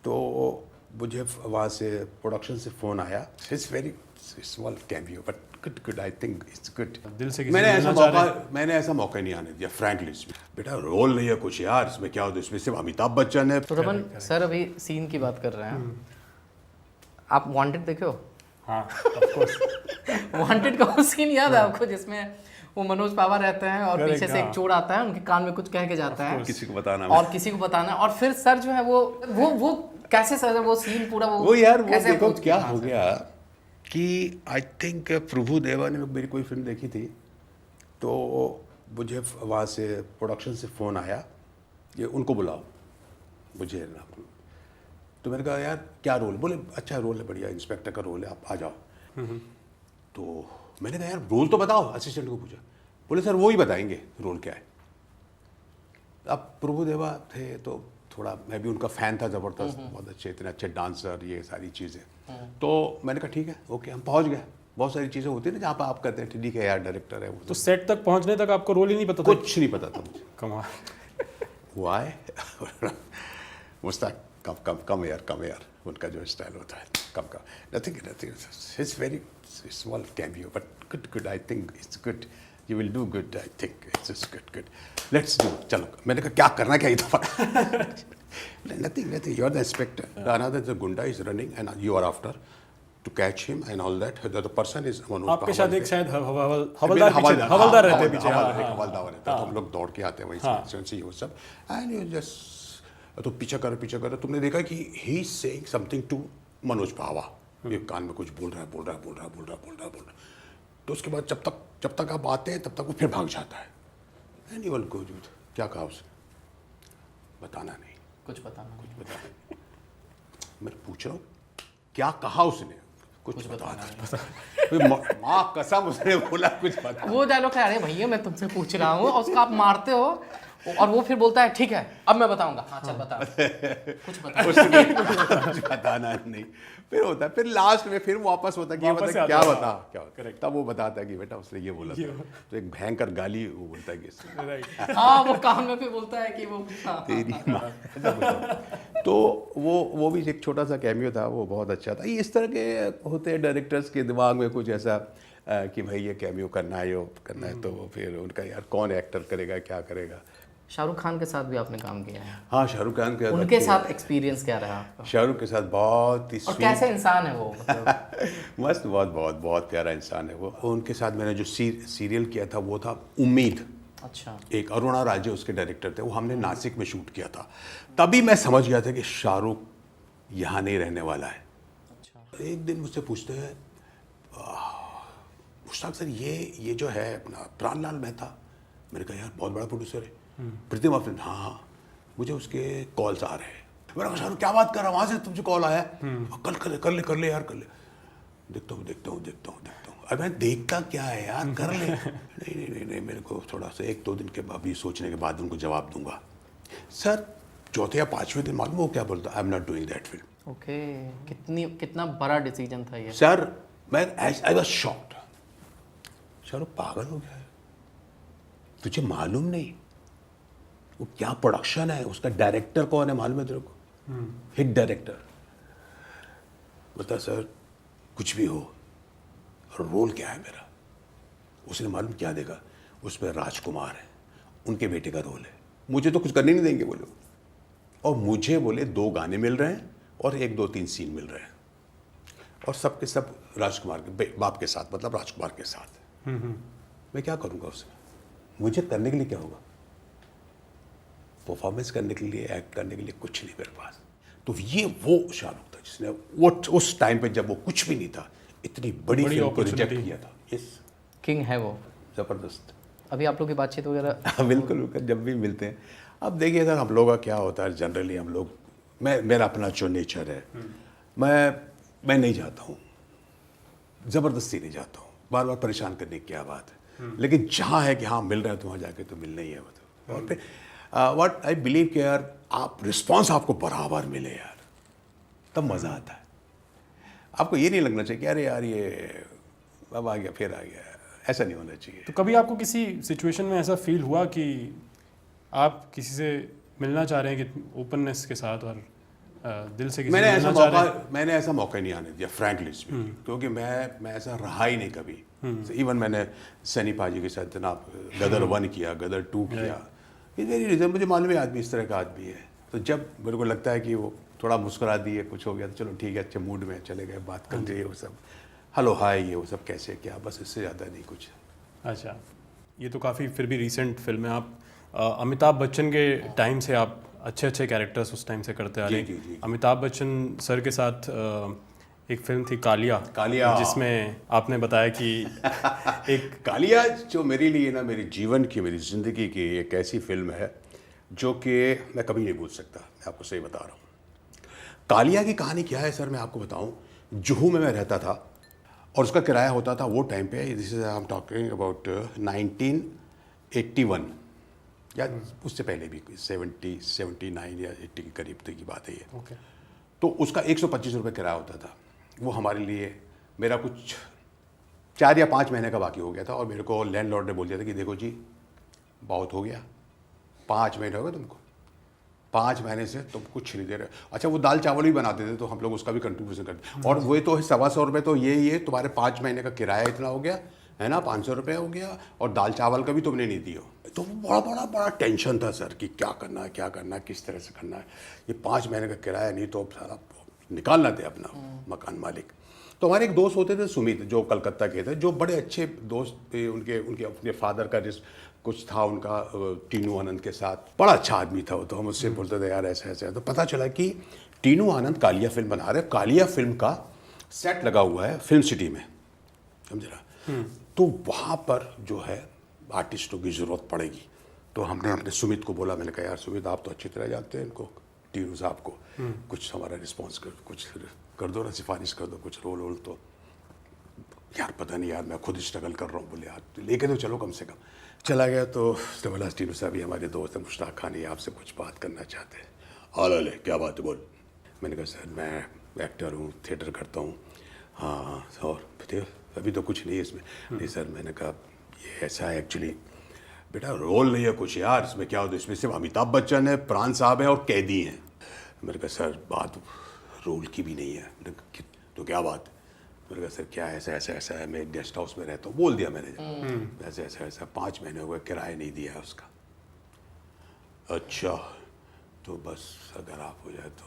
तो मुझे वहाँ से प्रोडक्शन से फ़ोन आया, it's very small cameo but good good, I think it's good. दिल से किसी से मिलना चाह रहे हैं? मैंने ऐसा मौका नहीं आने दिया फ्रैंकली। बेटा रोल नहीं है कुछ यार, इसमें क्या होता है, इसमें सिर्फ अमिताभ बच्चन है। तो रमन सर अभी सीन की बात कर रहे हैं, आप वांटेड देखे हो? हाँ ऑफ कोर्स। वांटेड का वो सीन याद है आपको जिसमें वो मनोज पावा रहते हैं और Correct, पीछे से एक चोर आता है, उनके कान में कुछ कह के जाता है किसी को बताना और किसी को बताना है, और फिर सर जो है वो कैसे सर वो सीन पूरा वो यार वो कैसे देखो approach क्या किया? हो गया कि आई थिंक प्रभु देवा ने मेरी कोई फिल्म देखी थी, तो मुझे वहाँ से प्रोडक्शन से फ़ोन आया, ये उनको बुलाओ मुझे ना। तो मैंने कहा यार क्या रोल, बोले अच्छा रोल है, बढ़िया इंस्पेक्टर का रोल है, आप आ जाओ। तो मैंने कहा यार रोल तो बताओ, असिस्टेंट को पूछा, बोले सर वो ही बताएंगे रोल क्या है। अब प्रभु देवा थे तो थोड़ा मैं भी उनका फ़ैन था ज़बरदस्त, बहुत अच्छे, इतने अच्छे डांसर, ये सारी चीज़ें। तो मैंने कहा ठीक है ओके, हम पहुंच गए। बहुत सारी चीज़ें होती है ना जहाँ पर आप कहते हैं ठीक है यार डायरेक्टर है वो, तो सेट तक पहुंचने तक आपको रोल ही नहीं पता था? कुछ नहीं पता था मुझे। कमाल। वाई मुस्ताक कम यार, उनका जो स्टाइल होता है कम nothing it's very small cameo but good, I think it's good, you will do good, I think it's good, let's do. चलो मैंने कहा क्या करना क्या था। nothing, you are the inspector, another the gunda is running and you are after to catch him and all that, the person is Manoj आपके साथ एक शायद हवलदार हवलदार रहते हैं पीछे। हवलदार रहता है, तो हम लोग दौड़ के आते हैं वहीं से, ये वो सब एंड यू जस्ट तो पीछा कर तुमने देखा कि he is saying something to Manoj Pahwa, ये कान में कुछ बोल रहा है। तो उसके बाद जब तक आप आते हैं तब तक वो फिर भाग जाता है एंड यू विल गो, क्या कहा उसने, बताना नहीं, कुछ बताना मैं पूछ रहा हूँ क्या कहा उसने, कुछ बताना नहीं। माँ कसम उसने बोला कुछ बता। वो डायलॉग है, अरे भैया मैं तुमसे पूछ रहा हूँ, और उसको आप मारते हो और वो फिर बोलता है ठीक है अब मैं बताऊंगा, हाँ चल बता, कुछ बता। उसने कुछ बताना नहीं, फिर होता है, फिर लास्ट में फिर वापस होता है कि ये वापस बता आता क्या है। बता क्या Correct. तब वो बताता है कि बेटा उसने ये बोला था, तो एक भयंकर गाली वो बोलता है कि इसने राइट। हाँ वो कान में फिर बोलता है कि वो तेरी माँ, ऐसा बोलता। तो वो भी एक छोटा सा कैमियो था, वो बहुत अच्छा था। ये इस तरह के होते हैं डायरेक्टर्स के दिमाग में कुछ ऐसा कि भाई ये कैमियो करना है, तो वो फिर उनका यार कौन एक्टर करेगा क्या करेगा। शाहरुख खान के साथ भी आपने काम किया है, हाँ शाहरुख खान के उनके साथ एक्सपीरियंस क्या रहा आपका? शाहरुख के साथ बहुत ही और कैसे इंसान है वो, मतलब मस्त, बहुत प्यारा इंसान है वो। उनके साथ मैंने जो सीरियल किया था वो था उम्मीद, अच्छा एक अरुणा राजे उसके डायरेक्टर थे, वो हमने नासिक में शूट किया था। तभी मैं समझ गया था कि शाहरुख यहाँ नहीं रहने वाला है। अच्छा एक दिन मुझसे पूछते हैं मुश्ताक सर ये जो है अपना प्राणलाल मेहता, मैंने कहा यार बहुत बड़ा प्रोड्यूसर है, प्रतिमा फिल्म, हाँ मुझे उसके कॉल्स आ रहे हैं। मैंने कहा शाहरुख क्या बात कर रहा है, वहाँ से तुमसे कॉल आया है, कर ले यार, कर ले। देखता हूँ अब मैं देखता क्या है यार, कर ले। नहीं मेरे को थोड़ा सा 1-2 दिन के बाद भी सोचने के बाद उनको जवाब दूंगा। सर चौथे या 5वें दिन मालूम वो क्या बोलता, I am not doing that film. Okay, कितना बड़ा डिसीजन था ये। सर मैं आई वाज शॉक्ड, शाहरुख पागल हो गया है, तुझे मालूम नहीं वो क्या प्रोडक्शन है, उसका डायरेक्टर कौन है मालूम है तेरे को, हिट डायरेक्टर। बता सर कुछ भी हो, और रोल क्या है मेरा, उसने मालूम क्या देखा, उसमें राजकुमार है, उनके बेटे का रोल है, मुझे तो कुछ करने नहीं देंगे बोले, और मुझे बोले 2 गाने मिल रहे हैं और 1-2-3 सीन मिल रहे हैं, और सब के सब राजकुमार के बाप के साथ, मतलब राजकुमार के साथ। मैं क्या करूँगा उसमें, मुझे करने के लिए क्या होगा, परफॉर्मेंस करने के लिए, एक्ट करने के लिए कुछ नहीं मेरे पास। तो ये वो शाहरुख था जिसने वो उस टाइम पे जब वो कुछ भी नहीं था, इतनी बड़ी फिल्म को रिजेक्ट किया था। यस, किंग है वो, ज़बरदस्त। अभी आप लोग की बातचीत वगैरह? बिल्कुल, जब भी मिलते हैं। अब देखिए सर, हम लोग का क्या होता है जनरली, हम लोग मेरा अपना जो नेचर है, मैं नहीं जाता हूँ, ज़बरदस्ती नहीं जाता हूँ, बार बार परेशान करने की क्या बात है। लेकिन जहाँ है कि हाँ मिल रहा है तो वहाँ जाके तो मिलना ही है, मतलब। और फिर व्हाट आई बिलीव कि यार आप रिस्पॉन्स आपको बराबर मिले यार, तब मज़ा आता है। आपको ये नहीं लगना चाहिए कि अरे यार ये अब आ गया फिर आ गया, ऐसा नहीं होना चाहिए। तो कभी आपको किसी सिचुएशन में ऐसा फील हुआ कि आप किसी से मिलना चाह रहे हैं कि ओपननेस के साथ, और दिल से किसी से मिलना चाह रहे हैं? मैंने ऐसा मौका नहीं आने दिया फ्रैंकली स्पीकिंग, क्योंकि मैं ऐसा रहा ही नहीं कभी। इवन मैंने सनी पाजी के साथ ना गदर 1 किया, गदर 2 किया, ये वेरी रीजन, मुझे मालूम है आदमी इस तरह का आदमी है। तो जब मेरे को लगता है कि वो थोड़ा मुस्कुरा दिए, कुछ हो गया तो चलो ठीक है, अच्छे मूड में चले गए, बात कर लिए, वो सब हेलो हाय, ये वो सब कैसे क्या, बस इससे ज़्यादा नहीं कुछ। अच्छा, ये तो काफ़ी फिर भी रीसेंट फिल्म है। आप अमिताभ बच्चन के टाइम से आप अच्छे अच्छे कैरेक्टर्स उस टाइम से करते आ रहे हैं। जी। अमिताभ बच्चन सर के साथ एक फिल्म थी कालिया, जिसमें आपने बताया कि एक कालिया जो मेरे लिए ना मेरे जीवन की, मेरी ज़िंदगी की एक ऐसी फिल्म है जो कि मैं कभी नहीं भूल सकता। मैं आपको सही बता रहा हूँ। कालिया की कहानी क्या है सर, मैं आपको बताऊँ। जुहू में मैं रहता था और उसका किराया होता था वो टाइम पे, this is I am talking about 1981 या उससे पहले भी 79 या 80 के करीब तक की बात है ये। ओके। तो उसका 125 रुपये किराया होता था। वो हमारे लिए, मेरा कुछ 4 या 5 महीने का बाकी हो गया था और मेरे को लैंडलॉर्ड ने बोल दिया था कि देखो जी बहुत हो गया, 5 महीने हो गए तुमको, 5 महीने से तुम कुछ नहीं दे रहे। अच्छा, वो दाल चावल भी बनाते थे तो हम लोग उसका भी कंट्रीब्यूशन करते, और वो तो 125 रुपये तो ये तुम्हारे 5 महीने का किराया इतना हो गया है ना, 500 रुपये हो गया, और दाल चावल का भी तुमने नहीं दिया। तो बड़ा टेंशन था सर कि क्या करना है, किस तरह से करना है। ये 5 महीने का किराया नहीं तो सारा निकालना थे अपना मकान मालिक। तो हमारे एक दोस्त होते थे सुमित, जो कलकत्ता के थे, जो बड़े अच्छे दोस्त थे। उनके अपने फादर का कुछ था उनका, टीनू आनंद के साथ, बड़ा अच्छा आदमी था वो। तो हम उससे बोलते थे यार ऐसा ऐसा है। तो पता चला कि टीनू आनंद कालिया फिल्म बना रहे, कालिया फिल्म का सेट लगा हुआ है फिल्म सिटी में, समझ रहा। तो वहाँ पर जो है आर्टिस्टों की ज़रूरत पड़ेगी। तो हमने अपने सुमित को बोला, मैंने कहा यार सुमित आप तो अच्छी तरह जानते हैं इनको, टीनू साहब को, कुछ हमारा रिस्पॉन्स कुछ कर दो ना, सिफारिश कर दो कुछ रोल वोल। तो यार पता नहीं यार, मैं खुद स्ट्रगल कर रहा हूँ। बोले यार लेके तो चलो कम से कम। चला गया तो बोला टीनू साहब, ये हमारे दोस्त हैं मुश्ताक खान, ये आपसे कुछ बात करना चाहते हैं। हाँ ले क्या बात है बोल। मैंने कहा सर मैं एक्टर हूँ, थिएटर करता हूँ। हाँ और अभी तो कुछ नहीं है इसमें। नहीं सर, मैंने कहा ये ऐसा है एक्चुअली बेटा, रोल नहीं है कुछ यार, इसमें क्या होता है, इसमें सिर्फ अमिताभ बच्चन है, प्राण साहब है और कैदी हैं। मैंने कहा सर बात रोल की भी नहीं है। तो क्या बात। मैंने कहा सर क्या ऐसा ऐसा है, मैं एक गेस्ट हाउस में रहता हूँ। बोल दिया मैंने ऐसा 5 महीने हो गए किराया नहीं दिया है उसका। अच्छा तो बस अगर आप हो जाए तो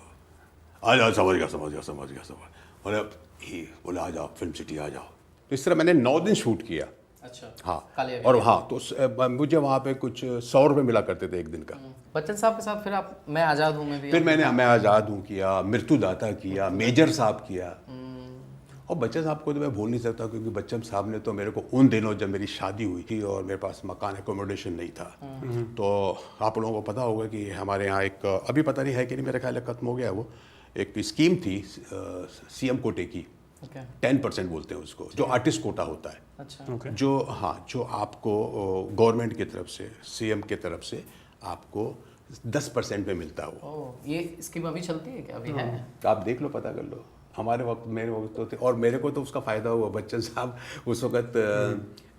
आ जाओ। समझ गया। बोले आ जाओ फिल्म सिटी आ जाओ। तो इस तरह मैंने 9 दिन शूट किया। अच्छा। हाँ, और हाँ तो मुझे वहाँ पे कुछ 100 रुपये मिला करते थे एक दिन का। बच्चन साहब के साथ फिर आप मैं आज़ाद हूँ में भी, फिर मैंने मैं आज़ाद हूँ किया, मृत्युदाता किया, मेजर साहब किया। और बच्चन साहब को तो मैं भूल नहीं सकता, क्योंकि बच्चन साहब ने तो मेरे को उन दिनों जब मेरी शादी हुई थी और मेरे पास मकान एकोमोडेशन नहीं था, तो आप लोगों को पता होगा कि हमारे यहाँ एक, अभी पता नहीं है कि नहीं, मेरा ख्याल है खत्म हो गया वो, एक स्कीम थी सीएम कोटे की, 10% बोलते हैं उसको, जो आर्टिस्ट कोटा होता है। अच्छा। जो आपको गवर्नमेंट की तरफ से, सीएम की तरफ से आपको 10% में मिलता है वो। ये स्कीम अभी चलती है क्या? अभी है? आप देख लो, पता कर लो। हमारे वक्त, मेरे वक्त तो थे, और मेरे को तो उसका फ़ायदा हुआ। बच्चन साहब उस वक्त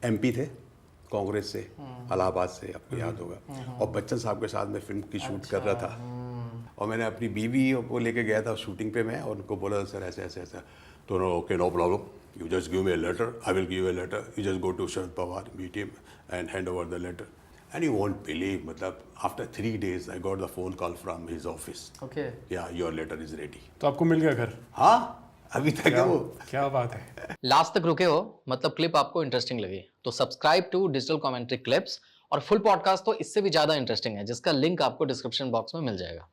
एमपी थे कांग्रेस से, इलाहाबाद से, आपको याद होगा। और बच्चन साहब के साथ मैं फिल्म की शूट कर रहा था, और मैंने अपनी बीवी को लेके गया था शूटिंग पे मैं, और उनको बोला सर ऐसा। तो okay no problem, you just give me a letter, I will give you a letter, you just go to Sharad Pawar, meet him and hand over the letter. And you won't believe, मतलब after 3 days I got the phone call from his office. Okay. Yeah, your letter is ready. तो आपको मिल गया घर? हाँ, अभी तक है वो। क्या बात है। लास्ट तक रुके हो, मतलब क्लिप आपको इंटरेस्टिंग लगी, तो subscribe to Digital Commentary Clips. और फुल पॉडकास्ट तो इससे भी ज़्यादा इंटरेस्टिंग है, जिसका लिंक आपको डिस्क्रिप्शन बॉक्स में मिल जाएगा।